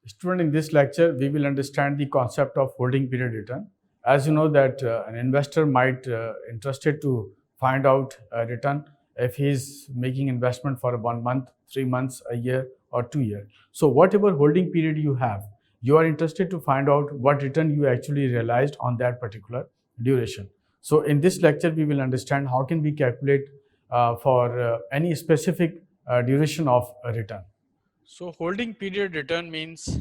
Student, in this lecture, we will understand the concept of holding period return. As you know that an investor might interested to find out a return if he is making investment for 1 month, 3 months, a year, or 2 years. So whatever holding period you have, you are interested to find out what return you actually realized on that particular duration. So in this lecture, we will understand how can we calculate for any specific duration of a return. So holding period return means,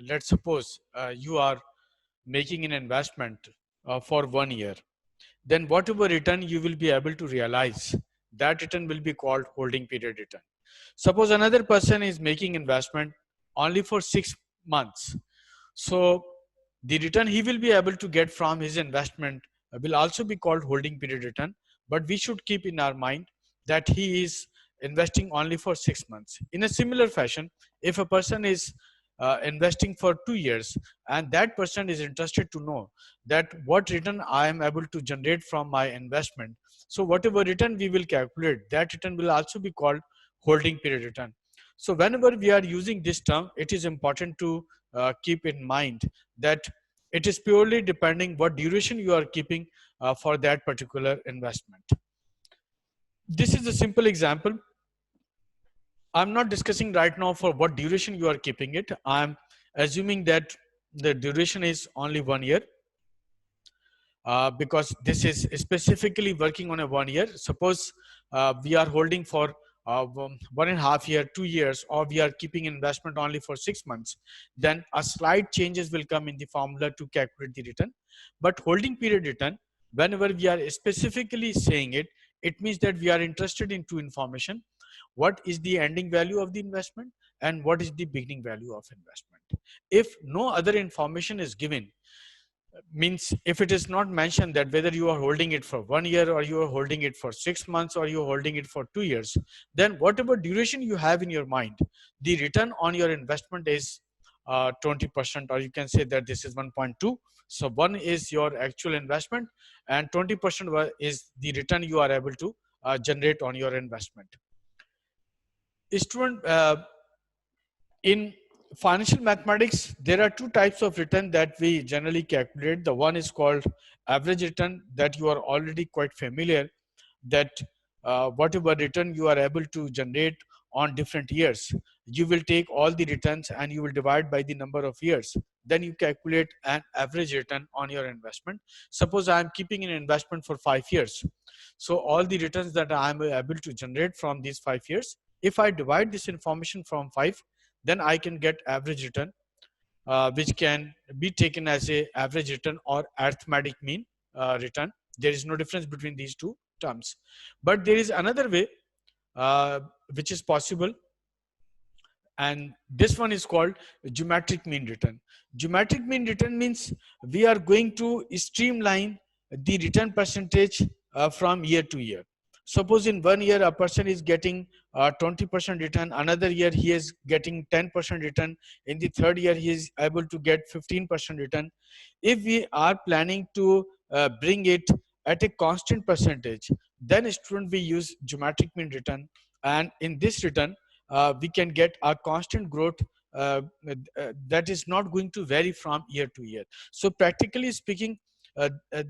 let's suppose you are making an investment for 1 year. Then whatever return you will be able to realize, that return will be called holding period return. Suppose another person is making investment only for 6 months. So the return he will be able to get from his investment will also be called holding period return. But we should keep in our mind that he is investing only for 6 months. In a similar fashion, if a person is investing for 2 years and that person is interested to know that what return I am able to generate from my investment, so whatever return we will calculate, that return will also be called holding period return. So whenever we are using this term, it is important to keep in mind that it is purely depending what duration you are keeping for that particular investment. This is a simple example. I'm not discussing right now for what duration you are keeping it. I'm assuming that the duration is only 1 year, because this is specifically working on a 1 year. Suppose we are holding for 1.5 year, 2 years, or we are keeping investment only for 6 months, then a slight changes will come in the formula to calculate the return. But holding period return, whenever we are specifically saying it, it means that we are interested in two information: what is the ending value of the investment and what is the beginning value of investment. If no other information is given, means if it is not mentioned that whether you are holding it for 1 year or you are holding it for 6 months or you are holding it for 2 years, then whatever duration you have in your mind, the return on your investment is 20%, or you can say that this is 1.2. So one is your actual investment and 20% is the return you are able to generate on your investment. Student, in financial mathematics, there are two types of return that we generally calculate. The one is called average return, that you are already quite familiar, that whatever return you are able to generate on different years, you will take all the returns and you will divide by the number of years. Then you calculate an average return on your investment. Suppose I am keeping an investment for 5 years. So all the returns that I am able to generate from these 5 years, if I divide this information from 5, then I can get average return, which can be taken as a average return or arithmetic mean return. There is no difference between these two terms. But there is another way uh, which is possible, and this one is called geometric mean return. Geometric mean return means we are going to streamline the return percentage from year to year. Suppose in 1 year a person is getting 20% return, another year he is getting 10% return, in the third year he is able to get 15% return. If we are planning to bring it at a constant percentage, then student we use geometric mean return, and in this return we can get a constant growth that is not going to vary from year to year. So practically speaking,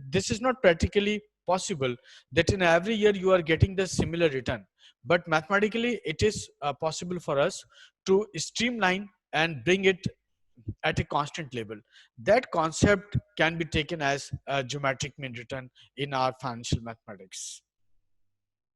this is not practically possible that in every year you are getting the similar return, but mathematically it is possible for us to streamline and bring it at a constant level. That concept can be taken as a geometric mean return in our financial mathematics.